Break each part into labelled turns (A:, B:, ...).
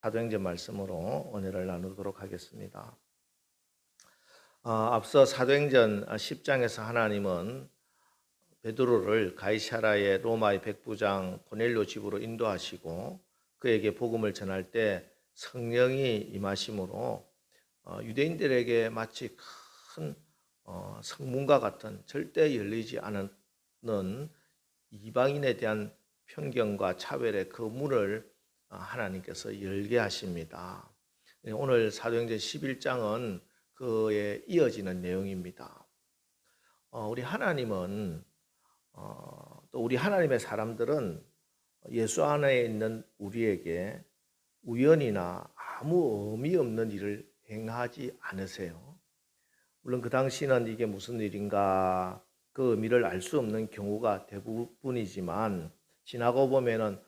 A: 사도행전 말씀으로 은혜를 나누도록 하겠습니다. 앞서 사도행전 10장에서 하나님은 베드로를 가이사라의 로마의 백부장 고넬료 집으로 인도하시고 그에게 복음을 전할 때 성령이 임하심으로 유대인들에게 마치 큰 성문과 같은 절대 열리지 않는 이방인에 대한 편견과 차별의 그 문을 하나님께서 열게 하십니다. 오늘 사도행전 11장은 그에 이어지는 내용입니다. 우리 하나님은 또 우리 하나님의 사람들은 예수 안에 있는 우리에게 우연이나 아무 의미 없는 일을 행하지 않으세요. 물론 그 당시는 이게 무슨 일인가 그 의미를 알 수 없는 경우가 대부분이지만 지나고 보면은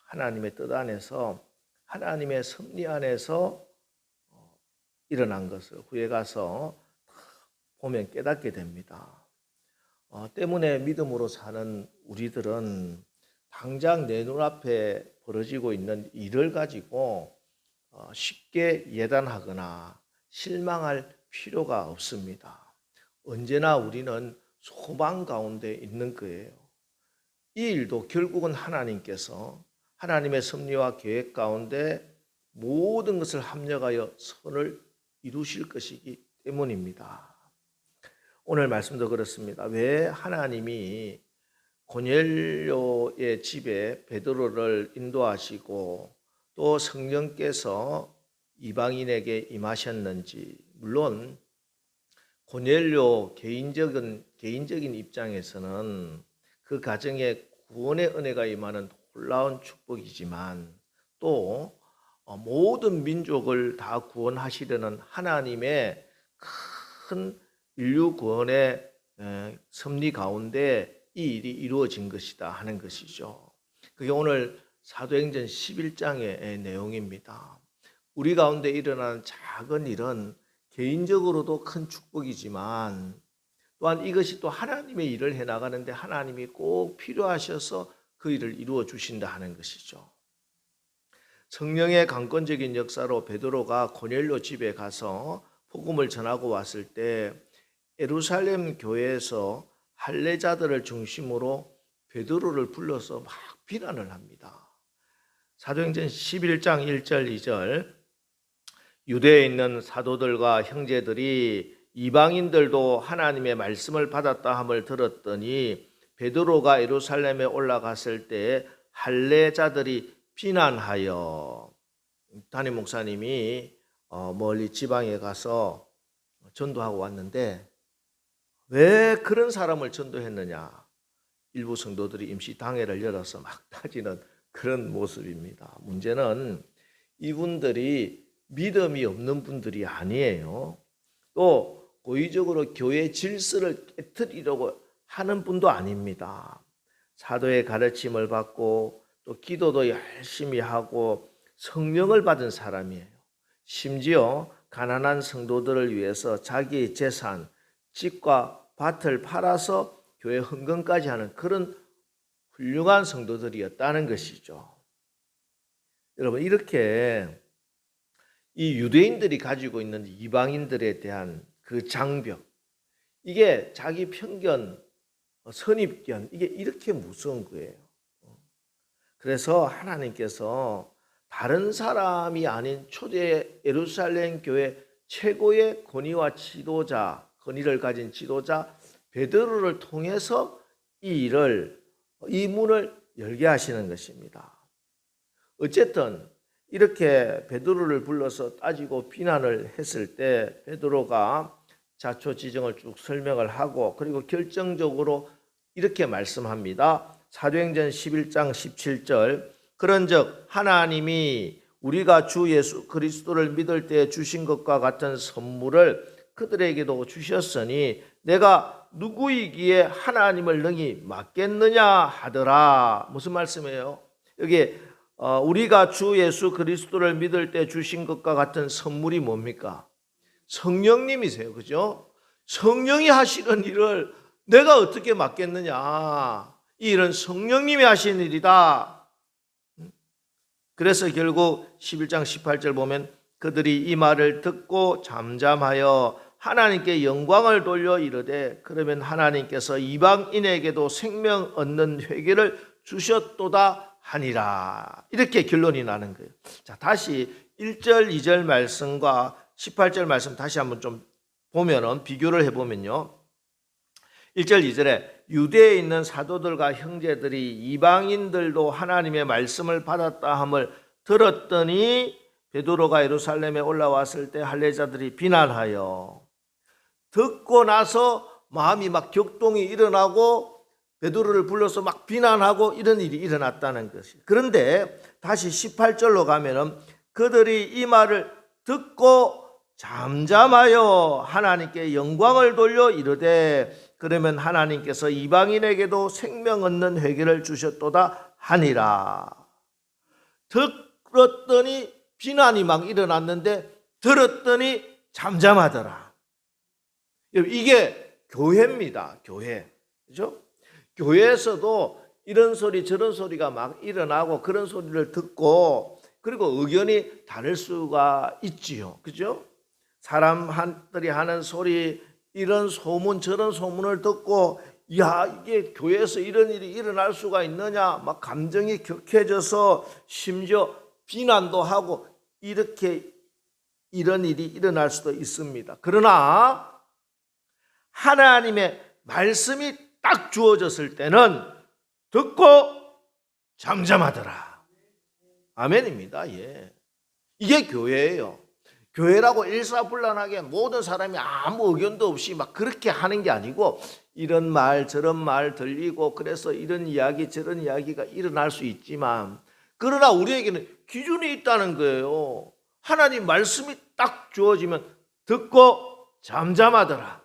A: 하나님의 뜻 안에서 하나님의 섭리 안에서 일어난 것을 후에 가서 보면 깨닫게 됩니다. 때문에 믿음으로 사는 우리들은 당장 내 눈앞에 벌어지고 있는 일을 가지고 쉽게 예단하거나 실망할 필요가 없습니다. 언제나 우리는 소망 가운데 있는 거예요. 이 일도 결국은 하나님께서 하나님의 섭리와 계획 가운데 모든 것을 합력하여 선을 이루실 것이기 때문입니다. 오늘 말씀도 그렇습니다. 왜 하나님이 고넬료의 집에 베드로를 인도하시고 또 성령께서 이방인에게 임하셨는지, 물론 고넬료 개인적인 입장에서는 그 가정에 구원의 은혜가 임하는 놀라운 축복이지만 또 모든 민족을 다 구원하시려는 하나님의 큰 인류 구원의 섭리 가운데 이 일이 이루어진 것이다 하는 것이죠. 그게 오늘 사도행전 11장의 내용입니다. 우리 가운데 일어나는 작은 일은 개인적으로도 큰 축복이지만 또한 이것이 또 하나님의 일을 해나가는데 하나님이 꼭 필요하셔서 그 일을 이루어 주신다 하는 것이죠. 성령의 강권적인 역사로 베드로가 고넬료 집에 가서 복음을 전하고 왔을 때 예루살렘 교회에서 할례자들을 중심으로 베드로를 불러서 막 비난을 합니다. 사도행전 11장 1절 2절 유대에 있는 사도들과 형제들이 이방인들도 하나님의 말씀을 받았다 함을 들었더니 베드로가 예루살렘에 올라갔을 때 할례자들이 비난하여, 담임 목사님이 멀리 지방에 가서 전도하고 왔는데 왜 그런 사람을 전도했느냐, 일부 성도들이 임시 당회를 열어서 막 따지는 그런 모습입니다. 문제는 이분들이 믿음이 없는 분들이 아니에요. 또 고의적으로 교회 질서를 깨트리려고 하는 분도 아닙니다. 사도의 가르침을 받고 또 기도도 열심히 하고 성령을 받은 사람이에요. 심지어 가난한 성도들을 위해서 자기의 재산, 집과 밭을 팔아서 교회 헌금까지 하는 그런 훌륭한 성도들이었다는 것이죠. 여러분, 이렇게 이 유대인들이 가지고 있는 이방인들에 대한 그 장벽, 이게 자기 편견, 선입견, 이게 이렇게 무서운 거예요. 그래서 하나님께서 다른 사람이 아닌 초대 예루살렘 교회 최고의 권위와 지도자, 권위를 가진 지도자 베드로를 통해서 이 문을 열게 하시는 것입니다. 어쨌든 이렇게 베드로를 불러서 따지고 비난을 했을 때 베드로가 자초지종을 쭉 설명을 하고 그리고 결정적으로 이렇게 말씀합니다. 사도행전 11장 17절 그런즉 하나님이 우리가 주 예수 그리스도를 믿을 때 주신 것과 같은 선물을 그들에게도 주셨으니 내가 누구이기에 하나님을 능히 맡겠느냐 하더라. 무슨 말씀이에요? 여기 우리가 주 예수 그리스도를 믿을 때 주신 것과 같은 선물이 뭡니까? 성령님이세요. 그죠? 성령이 하시는 일을 내가 어떻게 맡겠느냐? 이 일은 성령님이 하시는 일이다. 그래서 결국 11장 18절 보면 그들이 이 말을 듣고 잠잠하여 하나님께 영광을 돌려 이르되 그러면 하나님께서 이방인에게도 생명 얻는 회개를 주셨도다 하니라. 이렇게 결론이 나는 거예요. 자, 다시 1절 2절 말씀과 18절 말씀 다시 한번 좀 보면은 비교를 해보면요. 1절 2절에 유대에 있는 사도들과 형제들이 이방인들도 하나님의 말씀을 받았다 함을 들었더니 베드로가 예루살렘에 올라왔을 때 할례자들이 비난하여 듣고 나서 마음이 막 격동이 일어나고 베드로를 불러서 막 비난하고 이런 일이 일어났다는 것이. 그런데 다시 18절로 가면은 그들이 이 말을 듣고 잠잠하여 하나님께 영광을 돌려 이르되 그러면 하나님께서 이방인에게도 생명 얻는 회개를 주셨도다 하니라. 들었더니 비난이 막 일어났는데 들었더니 잠잠하더라. 이게 교회입니다. 교회. 그죠? 교회에서도 이런 소리 저런 소리가 막 일어나고 그런 소리를 듣고 그리고 의견이 다를 수가 있지요. 그죠? 사람들이 하는 소리 이런 소문 저런 소문을 듣고 야 이게 교회에서 이런 일이 일어날 수가 있느냐 막 감정이 격해져서 심지어 비난도 하고 이렇게 이런 일이 일어날 수도 있습니다. 그러나 하나님의 말씀이 딱 주어졌을 때는 듣고 잠잠하더라. 아멘입니다. 예. 이게 교회예요. 교회라고 일사불란하게 모든 사람이 아무 의견도 없이 막 그렇게 하는 게 아니고 이런 말 저런 말 들리고 그래서 이런 이야기 저런 이야기가 일어날 수 있지만 그러나 우리에게는 기준이 있다는 거예요. 하나님 말씀이 딱 주어지면 듣고 잠잠하더라.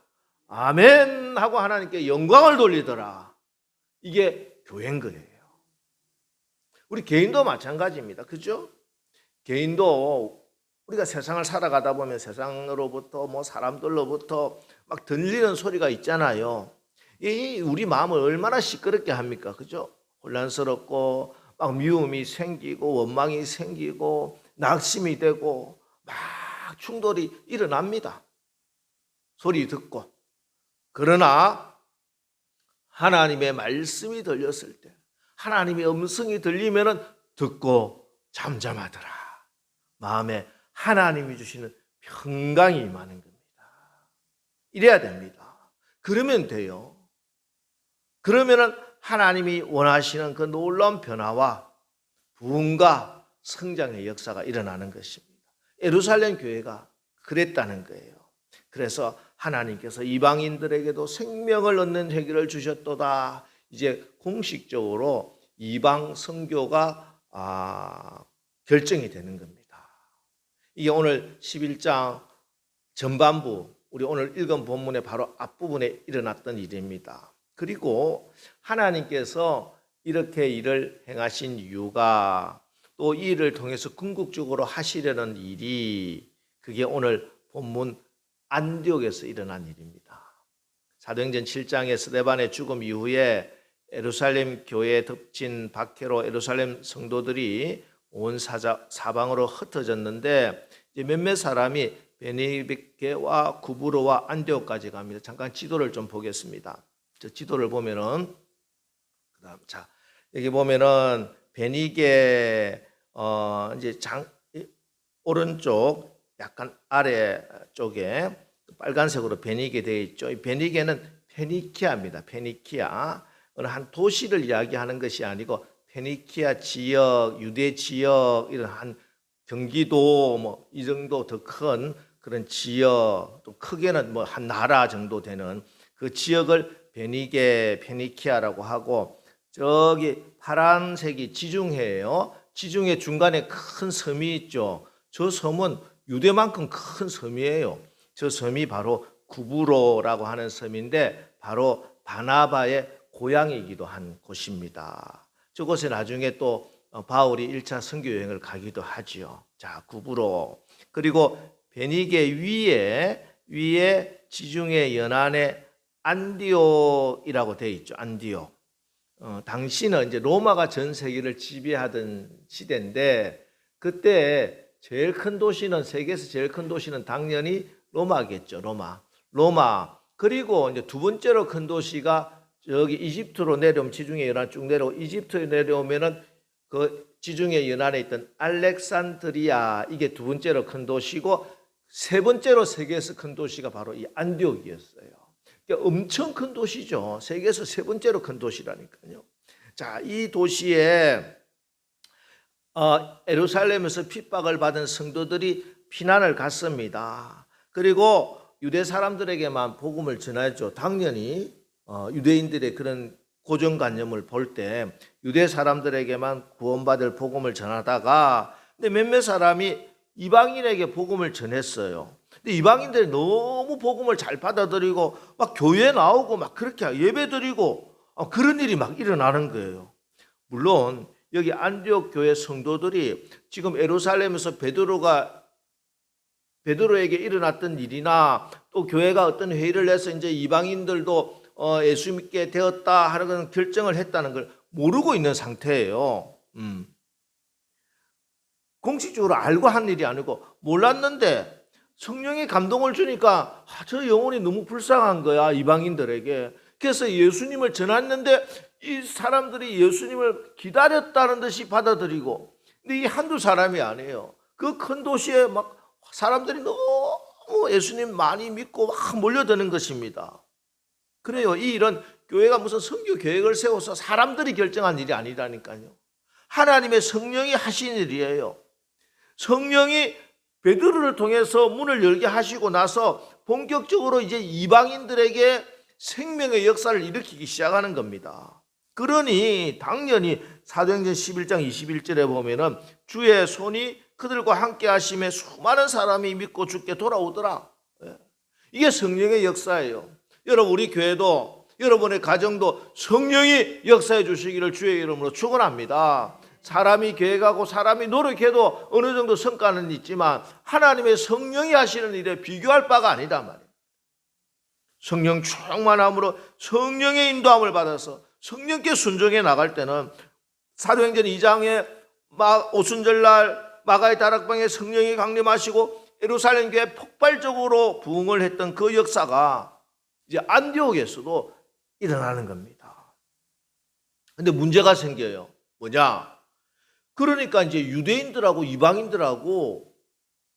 A: 아멘 하고 하나님께 영광을 돌리더라. 이게 교회인 거예요. 우리 개인도 마찬가지입니다. 그죠? 개인도 우리가 세상을 살아가다 보면 세상으로부터 뭐 사람들로부터 막 들리는 소리가 있잖아요. 이 우리 마음을 얼마나 시끄럽게 합니까? 그죠? 혼란스럽고 막 미움이 생기고 원망이 생기고 낙심이 되고 막 충돌이 일어납니다. 소리 듣고. 그러나 하나님의 말씀이 들렸을 때 하나님의 음성이 들리면은 듣고 잠잠하더라. 마음에 하나님이 주시는 평강이 임하는 겁니다. 이래야 됩니다. 그러면 돼요. 그러면은 하나님이 원하시는 그 놀라운 변화와 부흥과 성장의 역사가 일어나는 것입니다. 예루살렘 교회가 그랬다는 거예요. 그래서 하나님께서 이방인들에게도 생명을 얻는 회개를 주셨도다. 이제 공식적으로 이방 선교가 결정이 되는 겁니다. 이게 오늘 11장 전반부 우리 오늘 읽은 본문의 바로 앞부분에 일어났던 일입니다. 그리고 하나님께서 이렇게 일을 행하신 이유가 또 이 일을 통해서 궁극적으로 하시려는 일이 그게 오늘 본문 안디옥에서 일어난 일입니다. 사도행전 7장의 스데반의 죽음 이후에 예루살렘 교회에 덮친 박해로 예루살렘 성도들이 온 사방으로 흩어졌는데 이제 몇몇 사람이 베니게와 구브로와 안디옥까지 갑니다. 잠깐 지도를 좀 보겠습니다. 저 지도를 보면은 그다음 자 여기 보면은 베니게 이제 오른쪽 약간 아래 쪽에 빨간색으로 베니게 되어 있죠. 이 베니게는 페니키아입니다. 페니키아. 한 도시를 이야기하는 것이 아니고 페니키아 지역, 유대 지역 이런 한 경기도 뭐 이 정도 더 큰 그런 지역, 또 크게는 뭐 한 나라 정도 되는 그 지역을 베니게 페니키아라고 하고 저기 파란색이 지중해예요. 지중해 중간에 큰 섬이 있죠. 저 섬은 유대만큼 큰 섬이에요. 저 섬이 바로 구브로라고 하는 섬인데 바로 바나바의 고향이기도 한 곳입니다. 저곳에 나중에 또 바울이 1차 선교 여행을 가기도 하지요. 자, 구브로. 그리고 베니게 위에 지중해 연안에 안디옥이라고 되어 있죠. 안디옥. 당시는 이제 로마가 전 세계를 지배하던 시대인데 그때 제일 큰 도시는 세계에서 제일 큰 도시는 당연히 로마겠죠. 로마. 그리고 이제 두 번째로 큰 도시가 저기 이집트로 내려오면 지중해 연안 쭉 내려오고 이집트에 내려오면은 그 지중해 연안에 있던 알렉산드리아 이게 두 번째로 큰 도시고 세 번째로 세계에서 큰 도시가 바로 이 안디옥이었어요. 그러니까 엄청 큰 도시죠. 세계에서 세 번째로 큰 도시라니까요. 자, 이 도시에 예루살렘에서 핍박을 받은 성도들이 피난을 갔습니다. 그리고 유대 사람들에게만 복음을 전하죠. 당연히 유대인들의 그런 고정관념을 볼 때 유대 사람들에게만 구원받을 복음을 전하다가 근데 몇몇 사람이 이방인에게 복음을 전했어요. 근데 이방인들이 너무 복음을 잘 받아들이고 막 교회 나오고 막 그렇게 예배드리고 그런 일이 막 일어나는 거예요. 물론 여기 안디옥 교회 성도들이 지금 예루살렘에서 베드로에게 일어났던 일이나 또 교회가 어떤 회의를 해서 이제 이방인들도 예수 믿게 되었다 하는 결정을 했다는 걸 모르고 있는 상태예요. 공식적으로 알고 한 일이 아니고 몰랐는데 성령이 감동을 주니까 저 영혼이 너무 불쌍한 거야 이방인들에게. 그래서 예수님을 전했는데 이 사람들이 예수님을 기다렸다는 듯이 받아들이고 근데 이 한두 사람이 아니에요. 그 큰 도시에 막 사람들이 너무 예수님 많이 믿고 막 몰려드는 것입니다. 그래요. 이 일은 교회가 무슨 선교 계획을 세워서 사람들이 결정한 일이 아니라니까요. 하나님의 성령이 하신 일이에요. 성령이 베드로를 통해서 문을 열게 하시고 나서 본격적으로 이제 이방인들에게 생명의 역사를 일으키기 시작하는 겁니다. 그러니 당연히 사도행전 11장 21절에 보면은 주의 손이 그들과 함께 하심에 수많은 사람이 믿고 주께 돌아오더라. 이게 성령의 역사예요. 여러분 우리 교회도 여러분의 가정도 성령이 역사해 주시기를 주의 이름으로 축원합니다. 사람이 교회 가고 사람이 노력해도 어느 정도 성과는 있지만 하나님의 성령이 하시는 일에 비교할 바가 아니다 말이에요. 성령 충만함으로 성령의 인도함을 받아서 성령께 순종해 나갈 때는 사도행전 2장에 오순절날 마가의 다락방에 성령이 강림하시고 예루살렘 교회에 폭발적으로 부흥을 했던 그 역사가 이제 안디옥에서도 일어나는 겁니다. 근데 문제가 생겨요. 뭐냐? 그러니까 이제 유대인들하고 이방인들하고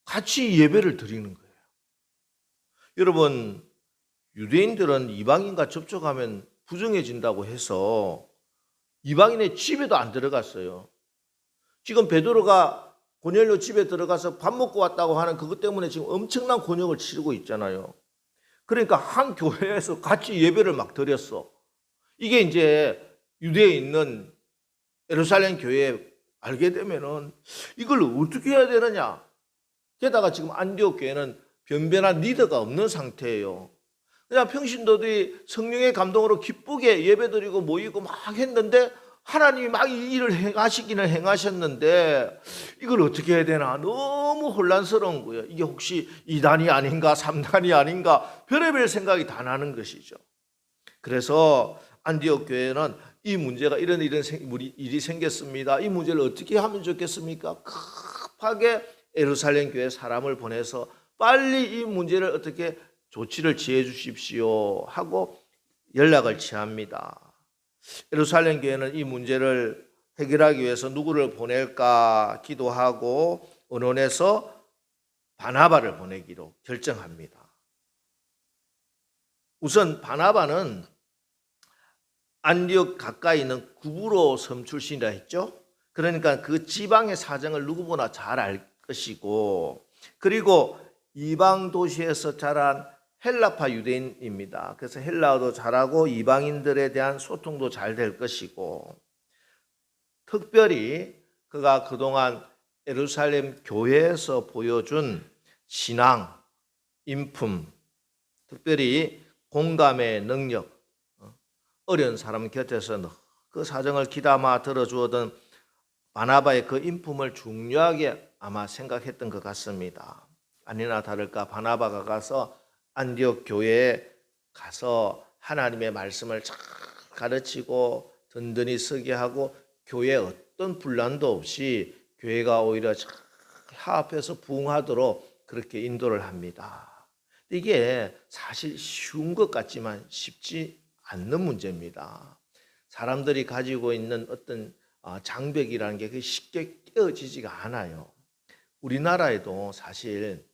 A: 같이 예배를 드리는 거예요. 여러분, 유대인들은 이방인과 접촉하면 부정해진다고 해서 이방인의 집에도 안 들어갔어요. 지금 베드로가 고넬료 집에 들어가서 밥 먹고 왔다고 하는 그것 때문에 지금 엄청난 곤욕을 치르고 있잖아요. 그러니까 한 교회에서 같이 예배를 막 드렸어. 이게 이제 유대에 있는 예루살렘 교회에 알게 되면은 이걸 어떻게 해야 되느냐. 게다가 지금 안디옥 교회는 변변한 리더가 없는 상태예요. 그냥 평신도들이 성령의 감동으로 기쁘게 예배드리고 모이고 막 했는데 하나님이 막 이 일을 행하시기는 행하셨는데 이걸 어떻게 해야 되나 너무 혼란스러운 거예요. 이게 혹시 2단이 아닌가 3단이 아닌가 별의별 생각이 다 나는 것이죠. 그래서 안디옥 교회는 이 문제가 이런 일이 생겼습니다. 이 문제를 어떻게 하면 좋겠습니까? 급하게 예루살렘 교회 사람을 보내서 빨리 이 문제를 어떻게 조치를 취해 주십시오 하고 연락을 취합니다. 예루살렘 교회는 이 문제를 해결하기 위해서 누구를 보낼까 기도하고 의논해서 바나바를 보내기로 결정합니다. 우선 바나바는 안디옥 가까이 있는 구브로 섬 출신이라 했죠. 그러니까 그 지방의 사정을 누구보다 잘 알 것이고 그리고 이방 도시에서 자란 헬라파 유대인입니다. 그래서 헬라어도 잘하고 이방인들에 대한 소통도 잘 될 것이고 특별히 그가 그동안 예루살렘 교회에서 보여준 신앙, 인품, 특별히 공감의 능력, 어려운 사람 곁에서 그 사정을 귀담아 들어주었던 바나바의 그 인품을 중요하게 아마 생각했던 것 같습니다. 아니나 다를까 바나바가 가서 안디옥 교회에 가서 하나님의 말씀을 잘 가르치고 든든히 서게 하고 교회에 어떤 분란도 없이 교회가 오히려 잘 화합해서 부흥하도록 그렇게 인도를 합니다. 이게 사실 쉬운 것 같지만 쉽지 않는 문제입니다. 사람들이 가지고 있는 어떤 장벽이라는 게 쉽게 깨어지지가 않아요. 우리나라에도 사실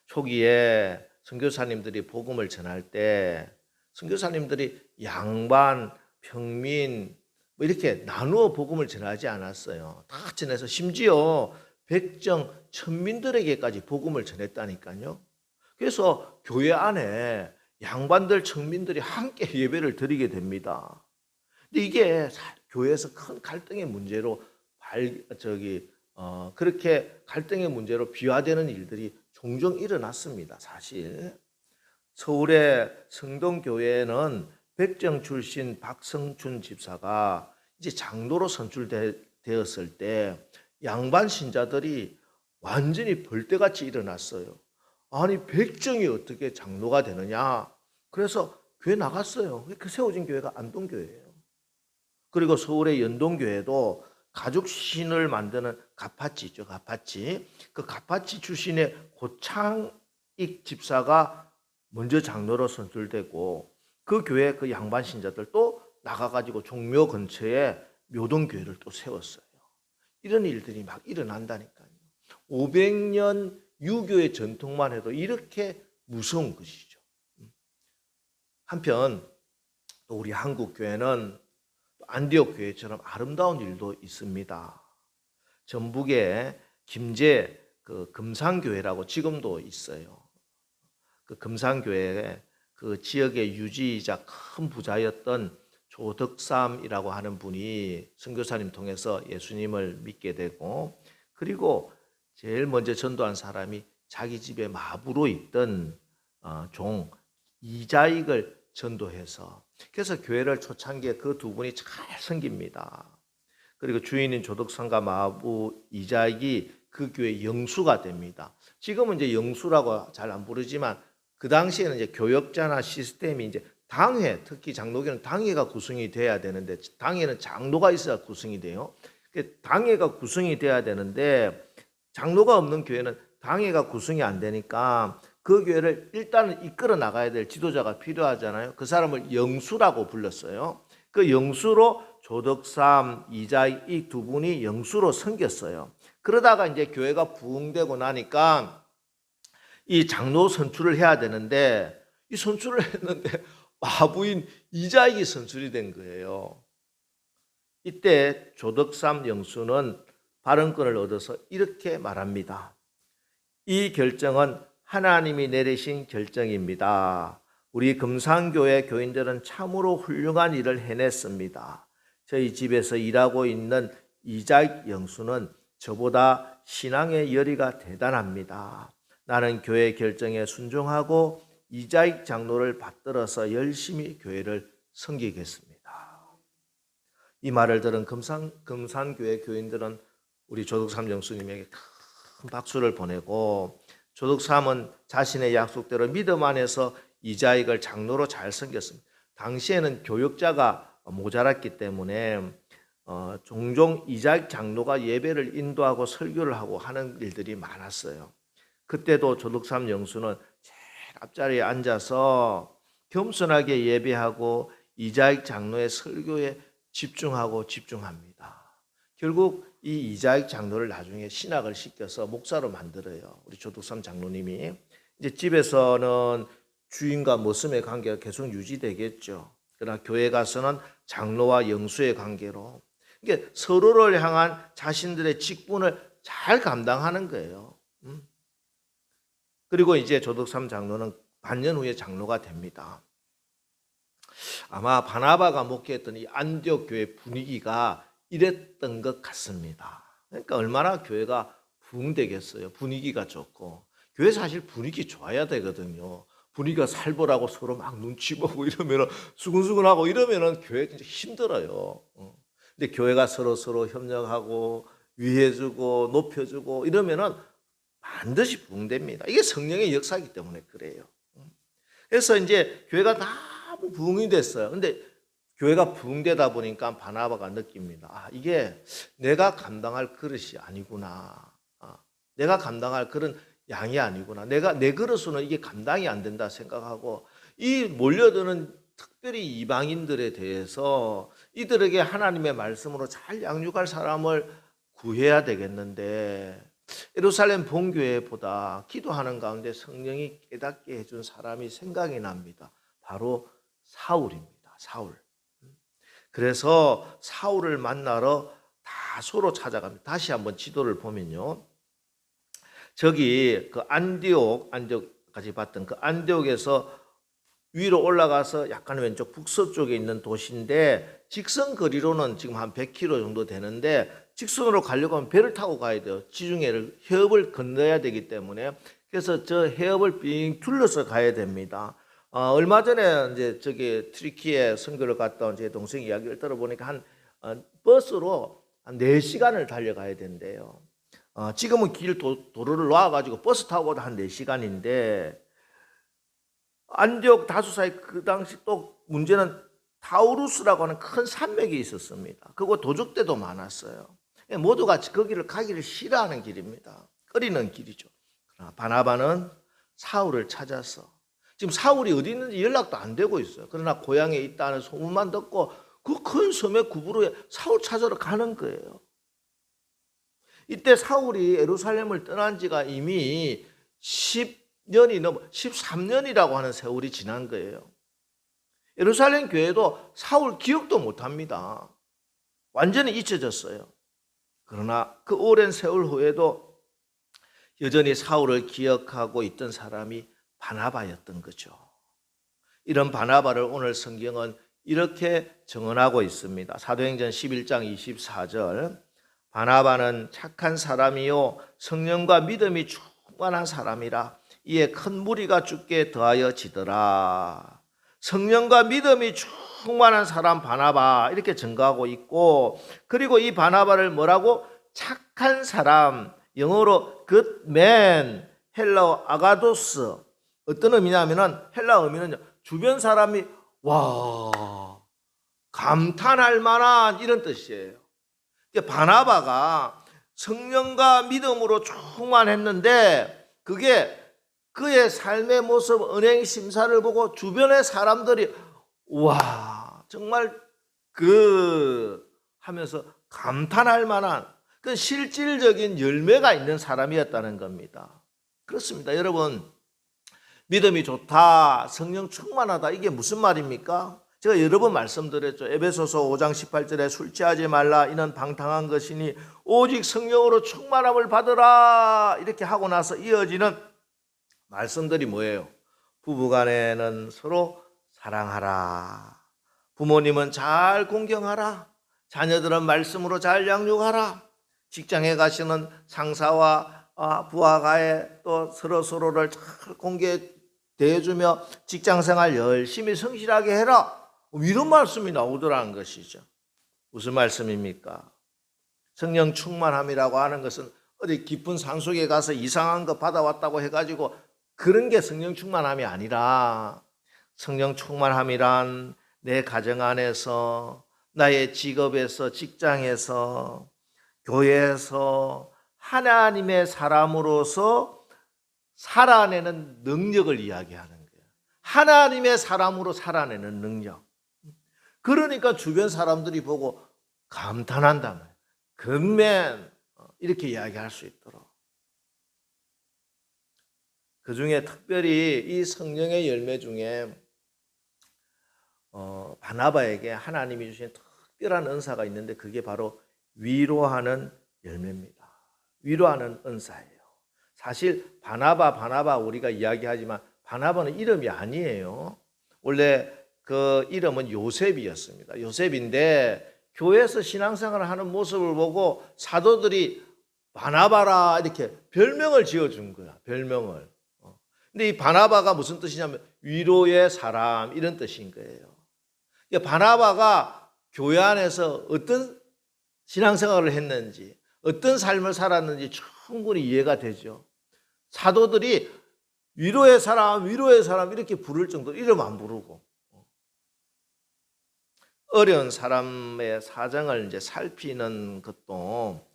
A: 초기에 선교사님들이 복음을 전할 때 선교사님들이 양반, 평민 뭐 이렇게 나누어 복음을 전하지 않았어요. 다 전해서 심지어 백정, 천민들에게까지 복음을 전했다니까요. 그래서 교회 안에 양반들, 청민들이 함께 예배를 드리게 됩니다. 근데 이게 교회에서 큰 갈등의 문제로 그렇게 갈등의 문제로 비화되는 일들이 종종 일어났습니다. 사실 서울의 성동교회에는 백정 출신 박성춘 집사가 이제 장로로 선출되었을 때 양반 신자들이 완전히 벌떼같이 일어났어요. 아니 백정이 어떻게 장로가 되느냐? 그래서 교회 나갔어요. 그 세워진 교회가 안동교회예요. 그리고 서울의 연동교회도 가죽 신을 만드는 가파치 있죠. 가파치. 그 가파치 출신의 고창익 집사가 먼저 장로로 선출되고 그 교회 그 양반 신자들 또 나가가지고 종묘 근처에 묘동교회를 또 세웠어요. 이런 일들이 막 일어난다니까요. 500년 유교의 전통만 해도 이렇게 무서운 것이죠. 한편 또 우리 한국 교회는 안디옥 교회처럼 아름다운 일도 있습니다. 전북에 김제 그 금산교회라고 지금도 있어요. 그 금산교회 그 지역의 유지이자 큰 부자였던 조덕삼이라고 하는 분이 선교사님 통해서 예수님을 믿게 되고, 그리고 제일 먼저 전도한 사람이 자기 집에 마부로 있던 종 이자익을 전도해서, 그래서 교회를 초창기에 그 두 분이 잘 섬깁니다. 그리고 주인인 조덕삼과 마부 이자익이 그 교회 영수가 됩니다. 지금은 이제 영수라고 잘 안 부르지만 그 당시에는 이제 교역자나 시스템이 이제 당회, 특히 장로교는 당회가 구성이 돼야 되는데, 당회는 장로가 있어야 구성이 돼요. 당회가 구성이 돼야 되는데 장로가 없는 교회는 당회가 구성이 안 되니까 그 교회를 일단은 이끌어 나가야 될 지도자가 필요하잖아요. 그 사람을 영수라고 불렀어요. 그 영수로 조덕삼, 이자익 이 두 분이 영수로 섬겼어요. 그러다가 이제 교회가 부흥되고 나니까 이 장로 선출을 해야 되는데, 이 선출을 했는데 마부인 이자익이 선출이 된 거예요. 이때 조덕삼 영수는 발언권을 얻어서 이렇게 말합니다. 이 결정은 하나님이 내리신 결정입니다. 우리 금산교회 교인들은 참으로 훌륭한 일을 해냈습니다. 저희 집에서 일하고 있는 이자익 영수는 저보다 신앙의 열의가 대단합니다. 나는 교회 결정에 순종하고 이자익 장로를 받들어서 열심히 교회를 섬기겠습니다. 이 말을 들은 금산교회 교인들은 우리 조덕삼 영수님에게 큰 박수를 보내고, 조덕삼은 자신의 약속대로 믿음 안에서 이자익을 장로로 잘 섬겼습니다. 당시에는 교역자가 모자랐기 때문에 종종 이자익 장로가 예배를 인도하고 설교를 하고 하는 일들이 많았어요. 그때도 조덕삼 영수는 제일 앞자리에 앉아서 겸손하게 예배하고 이자익 장로의 설교에 집중합니다. 결국 이 이자익 장로를 나중에 신학을 시켜서 목사로 만들어요. 우리 조덕삼 장로님이. 이제 집에서는 주인과 머슴의 관계가 계속 유지되겠죠. 그러나 교회 가서는 장로와 영수의 관계로, 이게 서로를 향한 자신들의 직분을 잘 감당하는 거예요. 그리고 이제 조덕삼 장로는 반년 후에 장로가 됩니다. 아마 바나바가 목회했던 이 안디옥 교회 분위기가 이랬던 것 같습니다. 그러니까 얼마나 교회가 부흥되겠어요. 분위기가 좋고. 교회 사실 분위기 좋아야 되거든요. 분위기가 살벌하고 서로 막 눈치 보고 이러면 수근수근하고 이러면 교회 진짜 힘들어요. 근데 교회가 서로 협력하고 위해주고 높여주고 이러면은 반드시 부흥됩니다. 이게 성령의 역사이기 때문에 그래요. 그래서 이제 교회가 너무 부흥이 됐어요. 근데 교회가 부흥되다 보니까 바나바가 느낍니다. 아, 이게 내가 감당할 그릇이 아니구나. 내가 감당할 그런 양이 아니구나. 내 그릇으로는 이게 감당이 안 된다 생각하고, 이 몰려드는 특별히 이방인들에 대해서 이들에게 하나님의 말씀으로 잘 양육할 사람을 구해야 되겠는데, 예루살렘 본교회보다 기도하는 가운데 성령이 깨닫게 해준 사람이 생각이 납니다. 바로 사울입니다. 사울. 그래서 사울을 만나러 다소로 찾아갑니다. 다시 한번 지도를 보면요, 저기 그 안디옥까지 봤던 그 안디옥에서 위로 올라가서 약간 왼쪽 북서쪽에 있는 도시인데, 직선 거리로는 지금 한 100km 정도 되는데, 직선으로 가려고 하면 배를 타고 가야 돼요. 지중해를, 해협을 건너야 되기 때문에. 그래서 저 해협을 빙 둘러서 가야 됩니다. 얼마 전에 이제 저기 트리키에 선교를 갔다 온 제 동생 이야기를 들어보니까 버스로 한 4시간을 달려가야 된대요. 지금은 도로를 놔가지고 버스 타고 가도 한 4시간인데, 안디옥 다수사의 그 당시 또 문제는 타우루스라고 하는 큰 산맥이 있었습니다. 그거 도적대도 많았어요. 모두가 거기를 가기를 싫어하는 길입니다. 꺼리는 길이죠. 그러나 바나바는 사울을 찾아서, 지금 사울이 어디 있는지 연락도 안 되고 있어요. 그러나 고향에 있다는 소문만 듣고 그 큰 섬의 구부로에 사울 찾으러 가는 거예요. 이때 사울이 예루살렘을 떠난 지가 이미 10년이 넘어 13년이라고 하는 세월이 지난 거예요. 예루살렘 교회도 사울 기억도 못합니다. 완전히 잊혀졌어요. 그러나 그 오랜 세월 후에도 여전히 사울을 기억하고 있던 사람이 바나바였던 거죠. 이런 바나바를 오늘 성경은 이렇게 증언하고 있습니다. 사도행전 11장 24절, 바나바는 착한 사람이요 성령과 믿음이 충만한 사람이라 이에 큰 무리가 주께 더하여 지더라. 성령과 믿음이 충만한 사람 바나바, 이렇게 증거하고 있고, 그리고 이 바나바를 뭐라고? 착한 사람, 영어로 good man, 헬라어 아가도스. 어떤 의미냐면은, 헬라어 의미는 주변 사람이 와 감탄할 만한 이런 뜻이에요. 바나바가 성령과 믿음으로 충만했는데, 그게 그의 삶의 모습, 은행 심사를 보고 주변의 사람들이 와 정말 하면서 감탄할 만한 그 실질적인 열매가 있는 사람이었다는 겁니다. 그렇습니다. 여러분, 믿음이 좋다, 성령 충만하다, 이게 무슨 말입니까? 제가 여러 번 말씀드렸죠. 에베소서 5장 18절에 술 취하지 말라, 이는 방탕한 것이니 오직 성령으로 충만함을 받으라, 이렇게 하고 나서 이어지는 말씀들이 뭐예요? 부부간에는 서로 사랑하라, 부모님은 잘 공경하라, 자녀들은 말씀으로 잘 양육하라, 직장에 가시는 상사와 부하가에 또 서로를 잘 공개 대해주며 직장생활 열심히 성실하게 해라, 이런 말씀이 나오더라는 것이죠. 무슨 말씀입니까? 성령 충만함이라고 하는 것은 어디 깊은 산속에 가서 이상한 거 받아왔다고 해가지고 그런 게 성령 충만함이 아니라, 성령 충만함이란 내 가정 안에서, 나의 직업에서, 직장에서, 교회에서 하나님의 사람으로서 살아내는 능력을 이야기하는 거예요. 하나님의 사람으로 살아내는 능력. 그러니까 주변 사람들이 보고 감탄한단 말이에요. 굿맨, 이렇게 이야기할 수 있도록. 그 중에 특별히 이 성령의 열매 중에 바나바에게 하나님이 주신 특별한 은사가 있는데, 그게 바로 위로하는 열매입니다. 위로하는 은사예요. 사실 바나바 우리가 이야기하지만 바나바는 이름이 아니에요. 원래 그 이름은 요셉이었습니다. 요셉인데 교회에서 신앙생활을 하는 모습을 보고 사도들이 바나바라 이렇게 별명을 지어준 거야. 별명을. 근데 이 바나바가 무슨 뜻이냐면 위로의 사람, 이런 뜻인 거예요. 바나바가 교회 안에서 어떤 신앙생활을 했는지, 어떤 삶을 살았는지 충분히 이해가 되죠. 사도들이 위로의 사람 이렇게 부를 정도로 이름 안 부르고, 어려운 사람의 사정을 이제 살피는 것도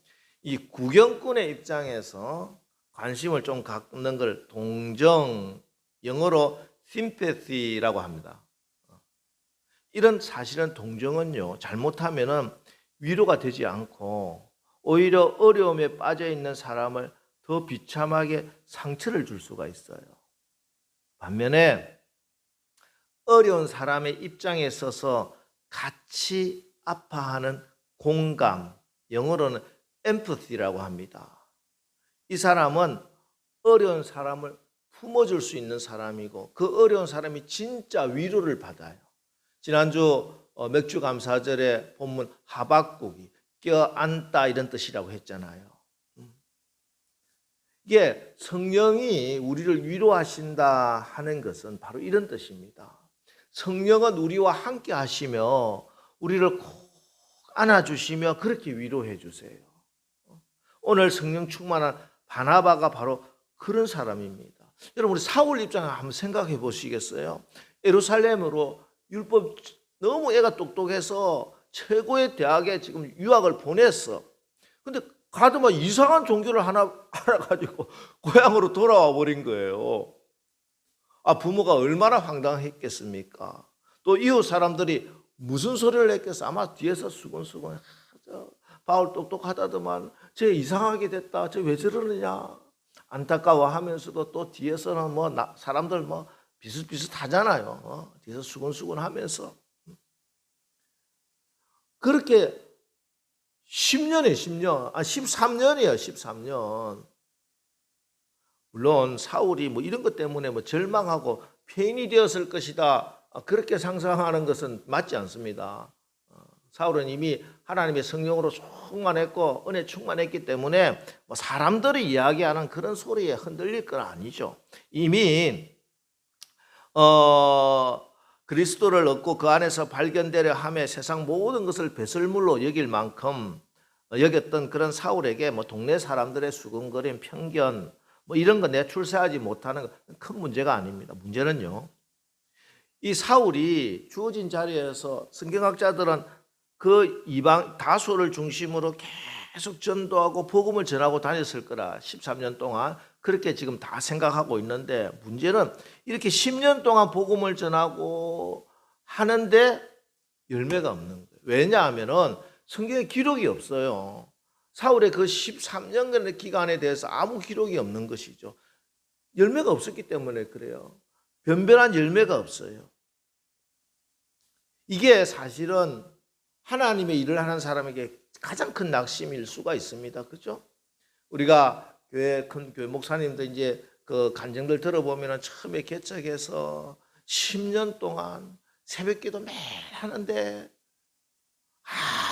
A: 이 구경꾼의 입장에서 관심을 좀 갖는 걸 동정, 영어로 sympathy라고 합니다. 이런 사실은 동정은요, 잘못하면은 위로가 되지 않고 오히려 어려움에 빠져 있는 사람을 더 비참하게 상처를 줄 수가 있어요. 반면에 어려운 사람의 입장에 서서 같이 아파하는 공감, 영어로는 empathy라고 합니다. 이 사람은 어려운 사람을 품어줄 수 있는 사람이고 그 어려운 사람이 진짜 위로를 받아요. 지난주 맥주 감사절에 본문 하박국이 껴안다 이런 뜻이라고 했잖아요. 이게 성령이 우리를 위로하신다 하는 것은 바로 이런 뜻입니다. 성령은 우리와 함께 하시며 우리를 꼭 안아주시며 그렇게 위로해 주세요. 오늘 성령 충만한 바나바가 바로 그런 사람입니다. 여러분 우리 사울 입장을 한번 생각해 보시겠어요? 예루살렘으로 율법 너무 애가 똑똑해서 최고의 대학에 지금 유학을 보냈어. 근데 가더만 이상한 종교를 하나 알아가지고 고향으로 돌아와 버린 거예요. 부모가 얼마나 황당했겠습니까? 또 이웃 사람들이 무슨 소리를 했겠어? 아마 뒤에서 수근수근 바울 똑똑하다더만 쟤 이상하게 됐다. 쟤 왜 저러느냐? 안타까워하면서도 또 뒤에서는 사람들 비슷비슷하잖아요. 뒤에서 수근수근하면서 그렇게 10년에 10년, 13년이에요. 13년. 물론 사울이 이런 것 때문에 절망하고 폐인이 되었을 것이다. 그렇게 상상하는 것은 맞지 않습니다. 사울은 이미 하나님의 성령으로 충만했고 은혜 충만했기 때문에 사람들이 이야기하는 그런 소리에 흔들릴 건 아니죠. 이미 그리스도를 얻고 그 안에서 발견되려 하며 세상 모든 것을 배설물로 여길 만큼 여겼던 그런 사울에게 동네 사람들의 수근거림, 편견 이런 거 내출세하지 못하는 큰 문제가 아닙니다. 문제는요, 이 사울이 주어진 자리에서 성경학자들은 그 이방 다소를 중심으로 계속 전도하고 복음을 전하고 다녔을 거라 13년 동안 그렇게 지금 다 생각하고 있는데 문제는 이렇게 10년 동안 복음을 전하고 하는데 열매가 없는 거예요. 왜냐하면은 성경에 기록이 없어요. 사울의 그 13년간의 기간에 대해서 아무 기록이 없는 것이죠. 열매가 없었기 때문에 그래요. 변변한 열매가 없어요. 이게 사실은 하나님의 일을 하는 사람에게 가장 큰 낙심일 수가 있습니다. 그렇죠? 우리가 큰 교회 목사님들 이제 그 간증들 들어보면 처음에 개척해서 10년 동안 새벽기도 매일 하는데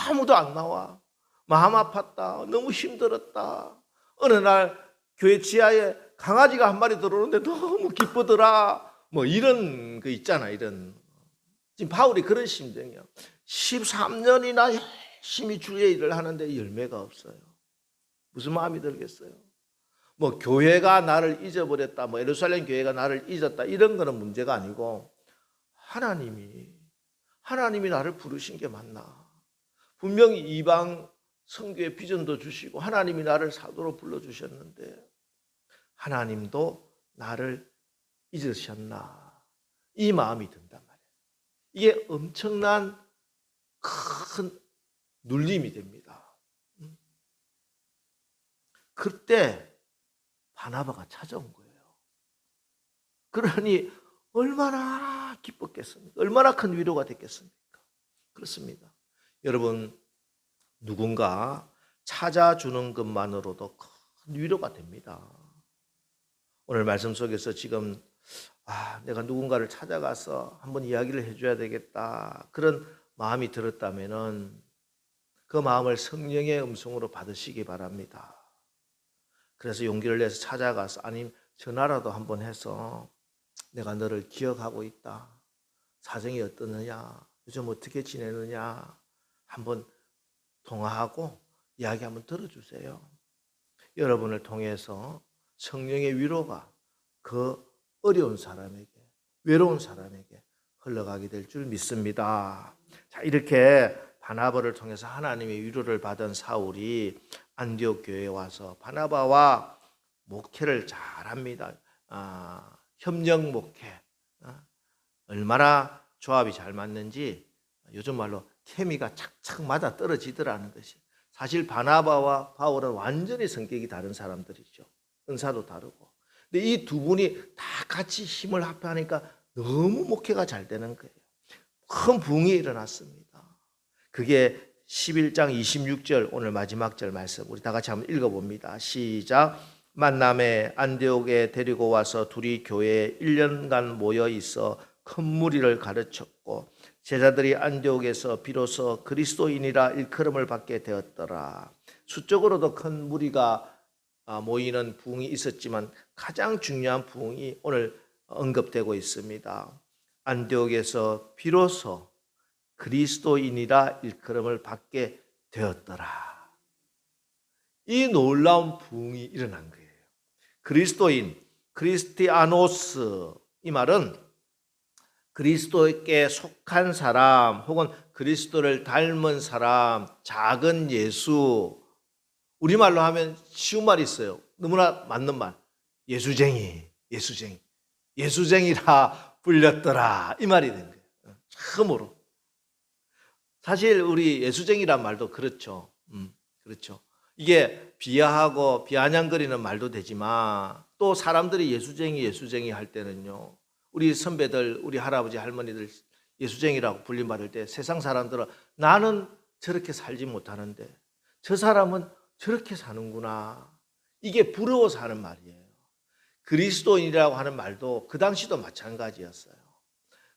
A: 아무도 안 나와. 마음 아팠다. 너무 힘들었다. 어느 날 교회 지하에 강아지가 한 마리 들어오는데 너무 기쁘더라. 이런 거 있잖아. 이런. 지금 바울이 그런 심정이야. 13년이나 열심히 주의 일을 하는데 열매가 없어요. 무슨 마음이 들겠어요? 교회가 나를 잊어버렸다. 예루살렘 교회가 나를 잊었다. 이런 거는 문제가 아니고 하나님이 나를 부르신 게 맞나? 분명히 이방 선교의 비전도 주시고 하나님이 나를 사도로 불러주셨는데 하나님도 나를 잊으셨나? 이 마음이 든단 말이에요. 이게 엄청난 큰 눌림이 됩니다. 그때 바나바가 찾아온 거예요. 그러니 얼마나 기뻤겠습니까? 얼마나 큰 위로가 됐겠습니까? 그렇습니다. 여러분, 누군가 찾아주는 것만으로도 큰 위로가 됩니다. 오늘 말씀 속에서 지금 내가 누군가를 찾아가서 한번 이야기를 해줘야 되겠다 그런 마음이 들었다면은 그 마음을 성령의 음성으로 받으시기 바랍니다. 그래서 용기를 내서 찾아가서 아니면 전화라도 한번 해서 내가 너를 기억하고 있다. 사정이 어떠느냐? 요즘 어떻게 지내느냐? 한번 통화하고 이야기 한번 들어주세요. 여러분을 통해서 성령의 위로가 그 어려운 사람에게, 외로운 사람에게 흘러가게 될 줄 믿습니다. 자, 이렇게 바나바를 통해서 하나님의 위로를 받은 사울이 안디옥 교회에 와서 바나바와 목회를 잘합니다. 협력 목회. 얼마나 조합이 잘 맞는지 요즘 말로 케미가 착착 맞아 떨어지더라는 것이. 사실 바나바와 바울은 완전히 성격이 다른 사람들이죠. 은사도 다르고. 근데 이 두 분이 다 같이 힘을 합하니까 너무 목회가 잘 되는 거예요. 큰 부흥이 일어났습니다. 그게 11장 26절 오늘 마지막 절 말씀 우리 다 같이 한번 읽어봅니다. 시작. 만남에 안디옥에 데리고 와서 둘이 교회에 1년간 모여 있어 큰 무리를 가르쳤고 제자들이 안디옥에서 비로소 그리스도인이라 일컬음을 받게 되었더라. 수적으로도 큰 무리가 모이는 부흥이 있었지만 가장 중요한 부흥이 오늘 언급되고 있습니다. 안디옥에서 비로소 그리스도인이라 일컬음을 받게 되었더라. 이 놀라운 부흥이 일어난 거예요. 그리스도인, 크리스티아노스, 이 말은 그리스도께 속한 사람 혹은 그리스도를 닮은 사람, 작은 예수. 우리말로 하면 쉬운 말이 있어요. 너무나 맞는 말. 예수쟁이. 예수쟁이라 불렸더라. 이 말이 된 거예요. 처음으로. 사실 우리 예수쟁이란 말도 그렇죠. 그렇죠. 이게 비하하고 비아냥거리는 말도 되지만 또 사람들이 예수쟁이 할 때는요. 우리 선배들, 우리 할아버지, 할머니들 예수쟁이라고 불림받을 때 세상 사람들은 나는 저렇게 살지 못하는데 저 사람은 저렇게 사는구나. 이게 부러워서 하는 말이에요. 그리스도인이라고 하는 말도 그 당시도 마찬가지였어요.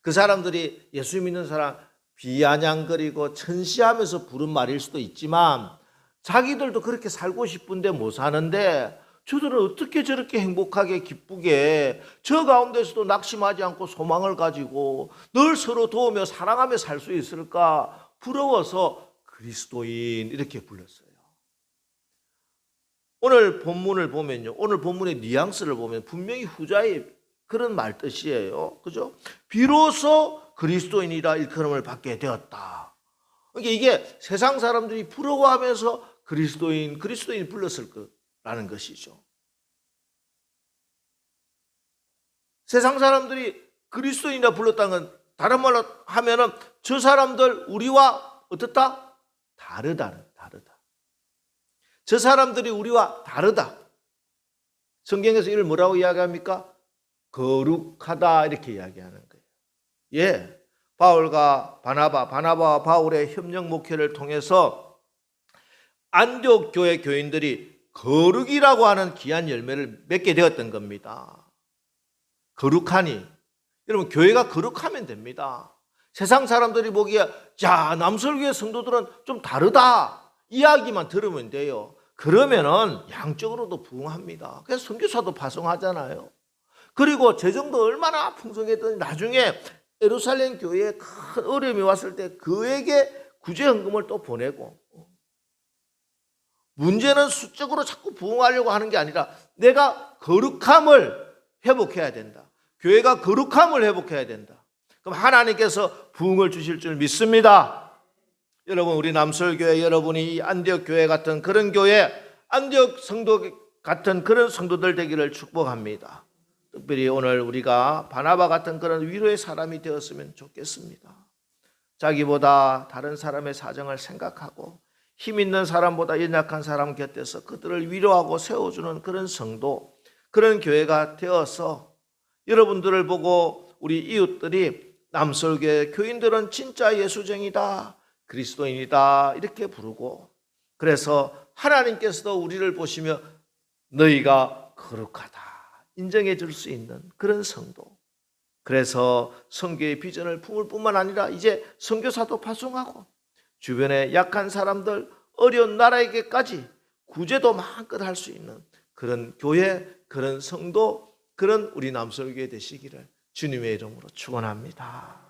A: 그 사람들이 예수 믿는 사람 비아냥거리고 천시하면서 부른 말일 수도 있지만 자기들도 그렇게 살고 싶은데 못 사는데 저들은 어떻게 저렇게 행복하게 기쁘게 저 가운데서도 낙심하지 않고 소망을 가지고 늘 서로 도우며 사랑하며 살 수 있을까 부러워서 그리스도인 이렇게 불렀어요. 오늘 본문을 보면요. 오늘 본문의 뉘앙스를 보면 분명히 후자의 그런 말 뜻이에요. 그죠? 비로소 그리스도인이라 일컬음을 받게 되었다. 그러니까 이게 세상 사람들이 부러워하면서 그리스도인 불렀을 거라는 것이죠. 세상 사람들이 그리스도인이라 불렀다는 건 다른 말로 하면은 저 사람들 우리와 어떻다? 다르다. 저 사람들이 우리와 다르다. 성경에서 이걸 뭐라고 이야기합니까? 거룩하다 이렇게 이야기하는 거예요. 예, 바울과 바나바와 바울의 협력 목회를 통해서 안디옥 교회 교인들이 거룩이라고 하는 귀한 열매를 맺게 되었던 겁니다. 거룩하니 여러분 교회가 거룩하면 됩니다. 세상 사람들이 보기에 야 남설교회 성도들은 좀 다르다 이야기만 들으면 돼요. 그러면은 양적으로도 부흥합니다. 그래서 선교사도 파송하잖아요. 그리고 재정도 얼마나 풍성했더니 나중에 예루살렘 교회에 큰 어려움이 왔을 때 그에게 구제헌금을 또 보내고 문제는 수적으로 자꾸 부흥하려고 하는 게 아니라 내가 거룩함을 회복해야 된다. 교회가 거룩함을 회복해야 된다. 그럼 하나님께서 부흥을 주실 줄 믿습니다. 여러분 우리 남설교회 여러분이 이 안디옥 교회 같은 그런 교회 안디옥 성도 같은 그런 성도들 되기를 축복합니다. 특별히 오늘 우리가 바나바 같은 그런 위로의 사람이 되었으면 좋겠습니다. 자기보다 다른 사람의 사정을 생각하고 힘 있는 사람보다 연약한 사람 곁에서 그들을 위로하고 세워주는 그런 성도, 그런 교회가 되어서 여러분들을 보고 우리 이웃들이 남설교회 교인들은 진짜 예수쟁이다, 그리스도인이다 이렇게 부르고 그래서 하나님께서도 우리를 보시며 너희가 거룩하다 인정해 줄 수 있는 그런 성도. 그래서 선교의 비전을 품을 뿐만 아니라 이제 선교사도 파송하고 주변에 약한 사람들 어려운 나라에게까지 구제도 마음껏 할 수 있는 그런 교회, 그런 성도, 그런 우리 남설교회 되시기를 주님의 이름으로 축원합니다.